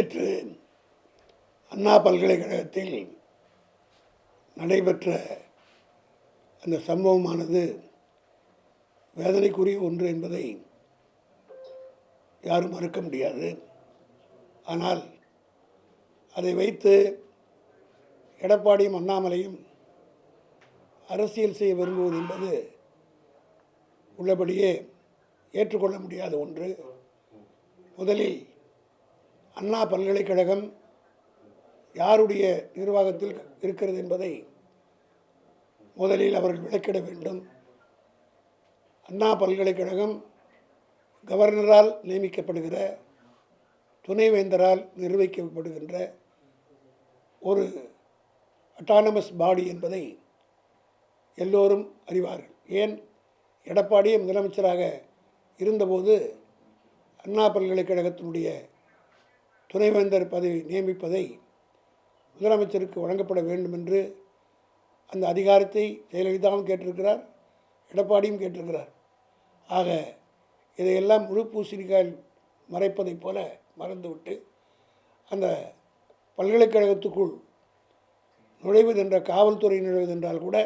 நேற்று அண்ணா பல்கலைக்கழகத்தில் நடைபெற்ற அந்த சம்பவமானது வேதனைக்குரிய ஒன்று என்பதை யாரும் மறுக்க முடியாது. ஆனால் அதை வைத்து எடப்பாடியும் அண்ணாமலையும் அரசியல் செய்ய விரும்புவது என்பது உள்ளபடியே ஏற்றுக்கொள்ள முடியாத ஒன்று. முதலில் அண்ணா பல்கலைக்கழகம் யாருடைய நிர்வாகத்தில் இருக்கிறது என்பதை முதலில் அவர்கள் விளக்கிட வேண்டும். அண்ணா பல்கலைக்கழகம் கவர்னரால் நியமிக்கப்படுகிற, துணைவேந்தரால் நிர்வகிக்கப்படுகின்ற ஒரு அட்டானமஸ் பாடி என்பதை எல்லோரும் அறிவார்கள். ஏன், எடப்பாடியே முதலமைச்சராக இருந்தபோது அண்ணா பல்கலைக்கழகத்தினுடைய துணைவேந்தர் பதவி நியமிப்பதை முதலமைச்சருக்கு வழங்கப்பட வேண்டும் என்று அந்த அதிகாரத்தை ஜெயலலிதாவும் கேட்டிருக்கிறார், எடப்பாடியும் கேட்டிருக்கிறார். ஆக இதையெல்லாம் முழு பூசணிக்காய் மறைப்பதைப் போல மறந்துவிட்டு அந்த பல்கலைக்கழகத்துக்குள் நுழைவதென்ற காவல்துறை நுழைவதென்றால் கூட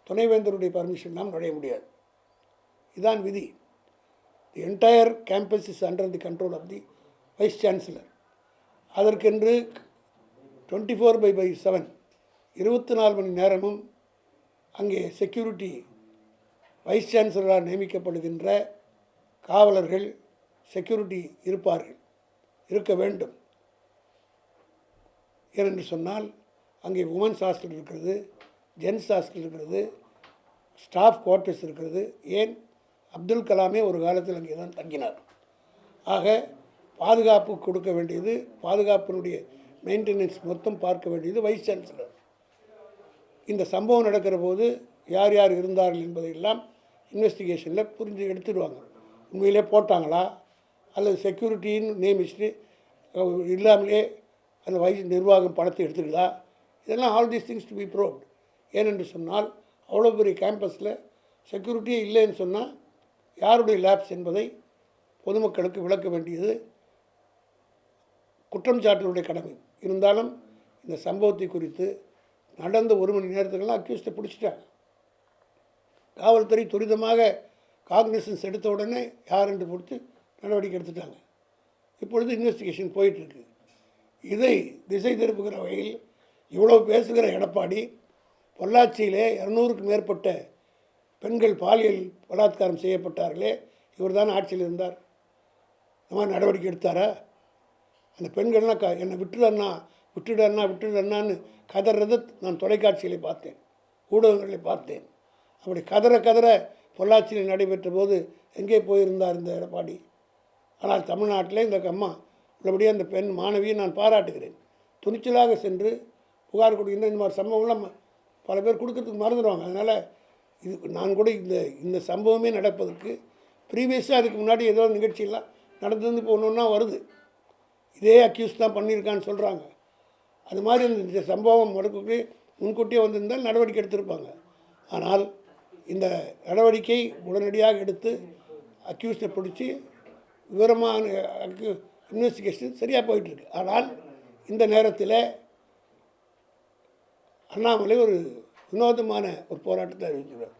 துணைவேந்தருடைய பர்மிஷன் நாம் நுழைய முடியாது. இதுதான் விதி. The entire campus is under the control of the vice chancellor. அதற்கென்று 24/7 24 மணி நேரமும் அங்கே செக்யூரிட்டி வைஸ் சான்சலரால் நியமிக்கப்படுகின்ற காவலர்கள் செக்யூரிட்டி இருப்பார்கள், இருக்க வேண்டும். ஏனென்று சொன்னால் அங்கே உமன்ஸ் ஹாஸ்டல் இருக்கிறது, ஜென்ஸ் ஹாஸ்டல் இருக்கிறது, ஸ்டாஃப் குவார்ட்டர்ஸ் இருக்கிறது. ஏன், அப்துல் கலாமே ஒரு காலத்தில் அங்கே தான் தங்கினார். ஆக பாதுகாப்பு கொடுக்க வேண்டியது, பாதுகாப்பினுடைய மெயின்டெனன்ஸ் மொத்தம் பார்க்க வேண்டியது வைஸ் சான்சலர். இந்த சம்பவம் நடக்கிற போது யார் யார் இருந்தார்கள் என்பதையெல்லாம் இன்வெஸ்டிகேஷனில் புரிஞ்சு எடுத்துடுவாங்க. உண்மையிலே போட்டாங்களா அல்லது செக்யூரிட்டின்னு நியமிச்சுட்டு இல்லாமலே அந்த வைஸ் நிர்வாகம் பணத்தை எடுத்துக்கிட்டா, இதெல்லாம் all these things to be proved. ஏனென்று சொன்னால் அவ்வளோ பெரிய கேம்பஸில் செக்யூரிட்டியே இல்லைன்னு சொன்னால் யாருடைய லேப்ஸ் என்பதை பொதுமக்களுக்கு விளக்க வேண்டியது குற்றம் சாட்டுவதுடைய கடமை. இருந்தாலும் இந்த சம்பவத்தை குறித்து நடந்த 1 மணி நேரத்துக்கெல்லாம் அக்யூஸ்டை பிடிச்சிட்டாங்க. காவல்துறை துரிதமாக காக்னிசன்ஸ் எடுத்த உடனே யார் என்று பொறுத்து நடவடிக்கை எடுத்துட்டாங்க. இப்பொழுது இன்வெஸ்டிகேஷன் போயிட்டுருக்கு. இதை திசை திருப்புகிற வகையில் இவ்வளோ பேசுகிற எடப்பாடி பொள்ளாச்சியிலே 200க்கும் மேற்பட்ட பெண்கள் பாலியல் பலாத்காரம் செய்யப்பட்டார்களே, இவர் தான் ஆட்சியில் இருந்தார். இந்த மாதிரி நடவடிக்கை எடுத்தாரா? அந்த பெண்கள்லாம் என்னை விட்டுடண்ணான்னு கதறதை நான் தொலைக்காட்சிகளை பார்த்தேன், ஊடகங்களை பார்த்தேன். அப்படி கதற பொள்ளாச்சியில் நடைபெற்ற போது எங்கே போயிருந்தார் இந்த எடப்பாடி? ஆனால் தமிழ்நாட்டில் இந்த அம்மா உள்ளபடியே அந்த பெண் மாணவியை நான் பாராட்டுகிறேன். துணிச்சலாக சென்று புகார் கொடுக்கின்ற இந்த மாதிரி சம்பவம்லாம் பல பேர் கொடுக்கறதுக்கு மறந்துடுவாங்க. அதனால் நான் கூட இந்த சம்பவமே நடப்பதற்கு ப்ரீவியஸாக அதுக்கு முன்னாடி ஏதோ நிகழ்ச்சியெல்லாம் நடந்து இப்போ ஒன்று வருது, இதே அக்யூஸ் தான் பண்ணியிருக்கான்னு சொல்கிறாங்க. அது மாதிரி இந்த சம்பவம் நடக்க முன்கூட்டியே வந்திருந்தால் நடவடிக்கை எடுத்திருப்பாங்க. ஆனால் இந்த நடவடிக்கை உடனடியாக எடுத்து அக்யூஸ்டை பிடிச்சி விவரமான இன்வெஸ்டிகேஷன் சரியாக போயிட்டுருக்கு. ஆனால் இந்த நேரத்தில் அண்ணாமலை ஒரு வினோதமான ஒரு போராட்டத்தை அறிவிக்கிறார்.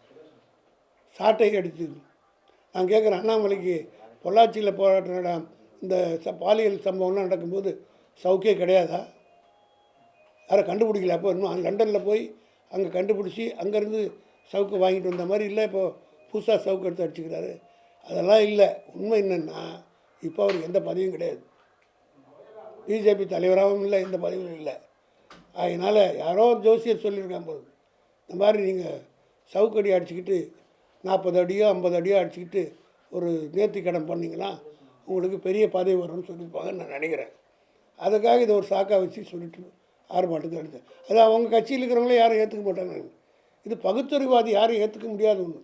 சாட்டை அடித்து நான் கேட்குறேன், அண்ணாமலைக்கு பொள்ளாச்சியில் போராட்டம் இந்த பாலியல் சம்பவம்லாம் நடக்கும்போது சவுக்கே கிடையாதா? யாரை கண்டுபிடிக்கல? அப்போ இன்னும் லண்டனில் போய் அங்கே கண்டுபிடிச்சி அங்கேருந்து சவுக்கு வாங்கிட்டு வந்த மாதிரி இல்லை, இப்போது புதுசாக சவுக்கு எடுத்து அடிச்சுக்கிறாரு. அதெல்லாம் இல்லை. உண்மை என்னென்னா இப்போ அவருக்கு எந்த பதவியும் கிடையாது, பிஜேபி தலைவராகவும் இல்லை, எந்த பதவியும் இல்லை. அதனால் யாரோ ஜோசியர் சொல்லியிருக்காங்க போது, இந்த மாதிரி நீங்கள் சவுக்கடி அடிச்சுக்கிட்டு 40 அடியோ 50 அடியோ அடிச்சுக்கிட்டு ஒரு நேர்த்தி கடன் பண்ணிங்கன்னா உங்களுக்கு பெரிய பதவி வரும்னு சொல்லியிருப்பாங்கன்னு நான் நினைக்கிறேன். அதுக்காக இதை ஒரு சாக்கா வச்சு சொல்லிட்டு ஆர்ப்பாட்டத்தை எடுத்தேன். அது அவங்க கட்சியில் இருக்கிறவங்களே யாரும் ஏற்றுக்க மாட்டாங்க. இது பகுத்தறிவாதி யாரும் ஏற்றுக்க முடியாது. ஒன்று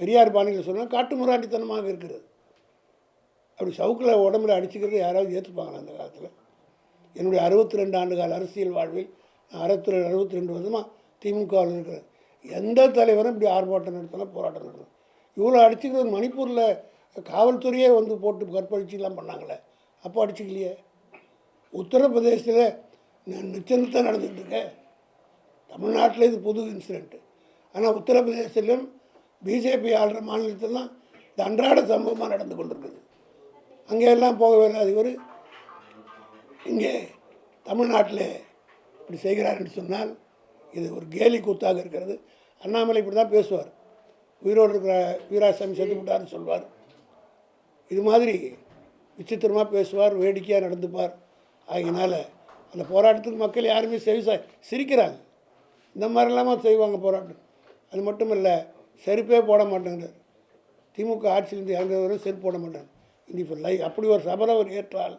பெரியார் பாணியில் சொன்னால் காட்டு முராண்டித்தனமாக இருக்கிறது. அப்படி சவுக்கில் உடம்புல அடிச்சுக்கிறது யாராவது ஏற்றுப்பாங்களா அந்த காலத்தில்? என்னுடைய 62 ஆண்டு கால அரசியல் வாழ்வில் நான் 62 வருஷமாக திமுகவில் இருக்கிறேன். எந்த தலைவரும் இப்படி ஆர்ப்பாட்டம் நடத்தலாம், போராட்டம் நடத்தலாம். இவ்வளோ அடிச்சுக்கிறது மணிப்பூரில் காவல்துறையே வந்து போட்டு கற்பழிச்சிலாம் பண்ணாங்களே, அப்போ அடிச்சுக்கலையே. உத்தரப்பிரதேசத்தில் நிச்சயத்தான் நடந்துகிட்டு இருக்க. தமிழ்நாட்டில் இது புது இன்சிடெண்ட்டு. ஆனால் உத்தரப்பிரதேசத்திலும் பிஜேபி ஆளுற மாநிலத்திலாம் இது அன்றாட சம்பவமாக நடந்து கொண்டிருக்குது. அங்கே எல்லாம் போக வேண்டாது இவர் இங்கே தமிழ்நாட்டில் இப்படி செய்கிறார் என்று சொன்னால் இது ஒரு கேலி கூத்தாக இருக்கிறது. அண்ணாமலை இப்படி தான் பேசுவார். உயிரோடு இருக்கிற வீராசாமி செத்து விட்டார்னு சொல்வார். இது மாதிரி விசித்திரமாக பேசுவார், வேடிக்கையாக நடந்துப்பார். ஆகினால அந்த போராட்டத்துக்கு மக்கள் யாருமே சிரிக்கிறாங்க. இந்த மாதிரிலாமா செய்வாங்க போராட்டம்? அது மட்டும் இல்லை, செருப்பே போட மாட்டேங்கிறார். திமுக ஆட்சியிலேருந்து இறங்குறவரும் செருப்பு போட மாட்டாங்க. இனி அப்படி ஒரு சபலம் அவர் ஏற்றால்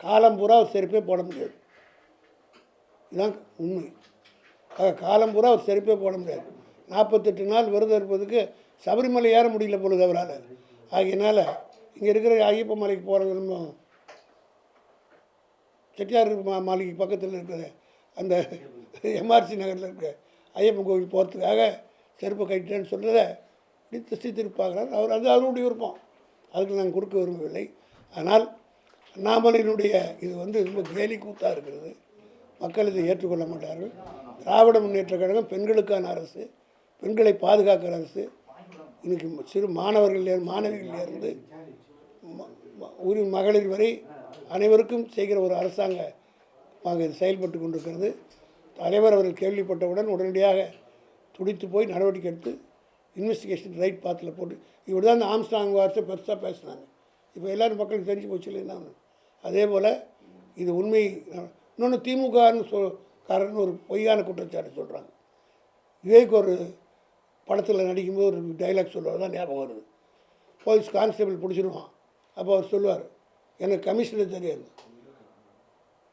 காலம் பூரா அவர் செருப்பே போட முடியாது. இதுதான் உண்மை. காலம் பூரா அவர் செருப்பே போட முடியாது. 48 நாள் விரதம் இருப்பதுக்கு சபரிமலை ஏற முடியல பொழுது அவரால். ஆகியனால இங்கே இருக்கிற ஐயப்ப மலைக்கு போகிறது செட்டியார் மாளிகை பக்கத்தில் இருக்கிற அந்த எம்ஆர்சி நகரில் இருக்க ஐயப்பன் கோவில் போகிறதுக்காக செருப்பை கட்டிட்டேன்னு சொல்கிறத திசை திருப்பாகிறார். அவர் அவருடைய விருப்பம், அதுக்கு நாங்கள் கொடுக்க விரும்பவில்லை. ஆனால் அண்ணாமலையினுடைய இது ரொம்ப கேலி கூத்தாக இருக்கிறது. மக்கள் இதை ஏற்றுக்கொள்ள மாட்டார்கள். திராவிட முன்னேற்ற கழகம் பெண்களுக்கான அரசு, பெண்களை பாதுகாக்கிற அரசு. இன்றைக்கி சிறு மாணவிகளிலிருந்து மகளிர் வரை அனைவருக்கும் செய்கிற ஒரு அரசாங்கமாக இது செயல்பட்டு கொண்டிருக்கிறது. தலைவர் அவர்கள் கேள்விப்பட்டவுடன் உடனடியாக துடித்து போய் நடவடிக்கை எடுத்து இன்வெஸ்டிகேஷன் ரைட் பாத்தில் போட்டு இவர் தான் இந்த ஆம்ஸ்டாங் வார்த்தை பெருசாக பேசுனாங்க. இப்போ எல்லோரும் மக்களுக்கு தெரிஞ்சு போச்சு இல்லைன்னா. அதே போல் இது உண்மை. இன்னொன்று திமுகன்னு காரன்னு ஒரு பொய்யான குற்றச்சாட்டு சொல்கிறாங்க. விவேக் ஒரு படத்தில் நடிக்கும்போது ஒரு டைலாக் சொல்லுவார் தான் ஞாபகம் வருது. போலீஸ் கான்ஸ்டபிள் பிடிச்சிருவான். அப்போ அவர் சொல்லுவார், எனக்கு கமிஷனர் தெரியாது.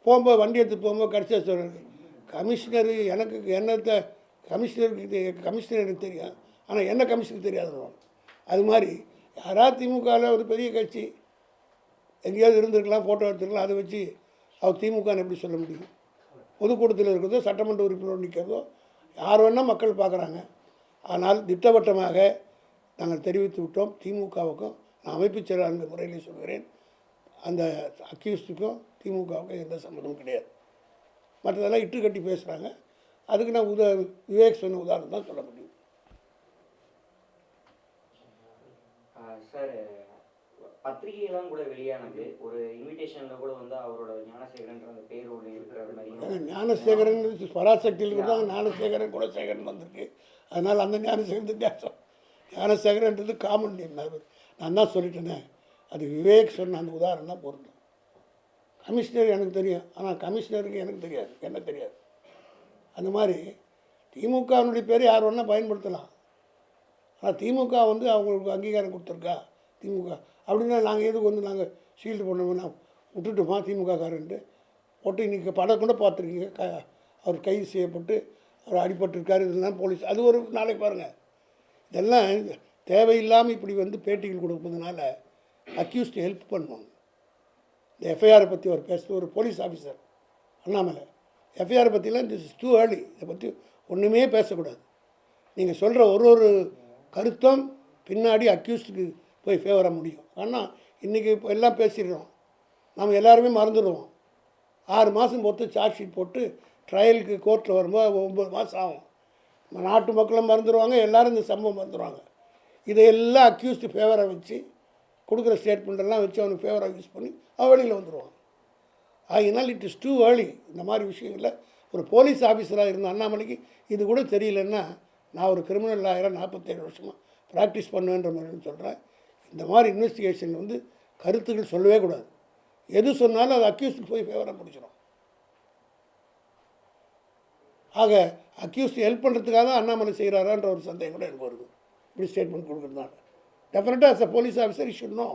போகும்போது வண்டி எடுத்து போகும்போது கடைசியாக சொல்கிறார், கமிஷனர் எனக்கு கமிஷனருக்கு தெரியும், ஆனால் என்ன கமிஷனர் தெரியாதுன்னு. அது மாதிரி யாராவது திமுகவில் ஒரு பெரிய கட்சி எங்கேயாவது இருந்திருக்கலாம், ஃபோட்டோ எடுத்துருக்கலாம், அதை வச்சு அவர் திமுகன்னு எப்படி சொல்ல முடியும்? பொதுக்கூட்டத்தில் இருக்கிறதோ சட்டமன்ற உறுப்பினர் நிற்கிறதோ யார் வேணால் மக்கள் பார்க்குறாங்க. ஆனால் திட்டவட்டமாக நாங்கள் தெரிவித்து விட்டோம். திமுகவுக்கும் நான் அமைப்பு செயலாளர் முறையிலே சொல்கிறேன், அந்த அக்யூஸ்டுக்கும் திமுகவுக்கும் எந்த சம்மந்தமும் கிடையாது. மற்றதெல்லாம் இட்டு கட்டி பேசுகிறாங்க. அதுக்கு நான் விவேக் சொன்ன உதாரணம் தான் சொல்ல முடியும். சார், பத்திரிகையெல்லாம் கூட வெளியானது ஒரு இன்விடேஷனில் கூட அவரோட ஞானசேகரன் அந்த பேரோடு இருக்கிற மாதிரி. ஞானசேகரன் பராசக்தியில் இருந்தாங்க. ஞானசேகரன் குலசேகரன் வந்திருக்கு. அதனால் அந்த ஞானசேகரன் வித்தியாசம். ஞானசேகரன்றது காமன் நேம். நான் தான் சொல்லிட்டேனே, அது விவேக் சொன்ன அந்த உதாரணம் தான் பொருந்தும். கமிஷனர் எனக்கு தெரியும், ஆனால் கமிஷனருக்கு எனக்கு தெரியாது, என்ன தெரியாது. அந்த மாதிரி திமுகவினுடைய பேர் யார் வேணால் பயன்படுத்தலாம். ஆனால் திமுக அவங்களுக்கு அங்கீகாரம் கொடுத்துருக்கா திமுக அப்படின்னா நாங்கள் எதுக்கு நாங்கள் ஷீல்டு பண்ணோம்னா விட்டுட்டோமா திமுககாரன்ட்டு போட்டு இன்றைக்கி படம் கூட பார்த்துருக்கீங்க. அவர் கைது செய்யப்பட்டு அவர் அடிபட்டிருக்காரு. இதெல்லாம் போலீஸ் அது ஒரு நாளைக்கு பாருங்கள். இதெல்லாம் தேவையில்லாமல் இப்படி பேட்டிகள் கொடுப்பதுனால அக்யூஸ்டு ஹெல்ப் பண்ணுவாங்க. இந்த எஃப்ஐஆரை பற்றி அவர் பேசுகிறது ஒரு போலீஸ் ஆஃபீஸர் அண்ணாமலை. எஃப்ஐஆரை பற்றிலாம் திஸ் இஸ் டூ ஏர்லி. இதை பற்றி ஒன்றுமே பேசக்கூடாது. நீங்கள் சொல்கிற ஒரு கருத்தம் பின்னாடி அக்யூஸ்டுக்கு போய் ஃபேவராக முடியும். ஆனால் இன்றைக்கி இப்போ எல்லாம் பேசிடுறோம், நம்ம எல்லாருமே மறந்துடுவோம். 6 மாதம் பொறுத்து சார்ஜ் ஷீட் போட்டு ட்ரையலுக்கு கோர்ட்டில் வரும்போது 9 மாதம் ஆகும். நாட்டு மக்களும் மறந்துடுவாங்க, எல்லோரும் இந்த சம்பவம் மறந்துடுவாங்க. இதையெல்லாம் அக்யூஸ்டு ஃபேவராக வச்சு கொடுக்குற ஸ்டேட்மெண்ட்டெல்லாம் வச்சு அவனுக்கு ஃபேவராக யூஸ் பண்ணி அவன் வெளியில் வந்துடுவான். ஆகினால் இட் இஸ் டூ ஏர்லி. இந்த மாதிரி விஷயங்களில் ஒரு போலீஸ் ஆஃபீஸராக இருந்த அண்ணாமலைக்கு இது கூட தெரியலன்னா, நான் ஒரு கிரிமினல் லாயராக 47 வருஷமாக ப்ராக்டிஸ் பண்ணுவேன்ற மாதிரி சொல்கிறேன். இந்த மாதிரி இன்வெஸ்டிகேஷன் கருத்துக்கள் சொல்லவே கூடாது. எது சொன்னாலும் அது அக்யூஸ்டு போய் ஃபேவராக முடிச்சிடும். ஆக அக்யூஸ்டு ஹெல்ப் பண்ணுறதுக்காக தான் அண்ணாமலை செய்கிறாரான்ற ஒரு சந்தேகம் கூட எனக்கு வருது. இப்படி ஸ்டேட்மெண்ட் கொடுக்குறதுனால டெஃபினட்டாக as a police officer you should no.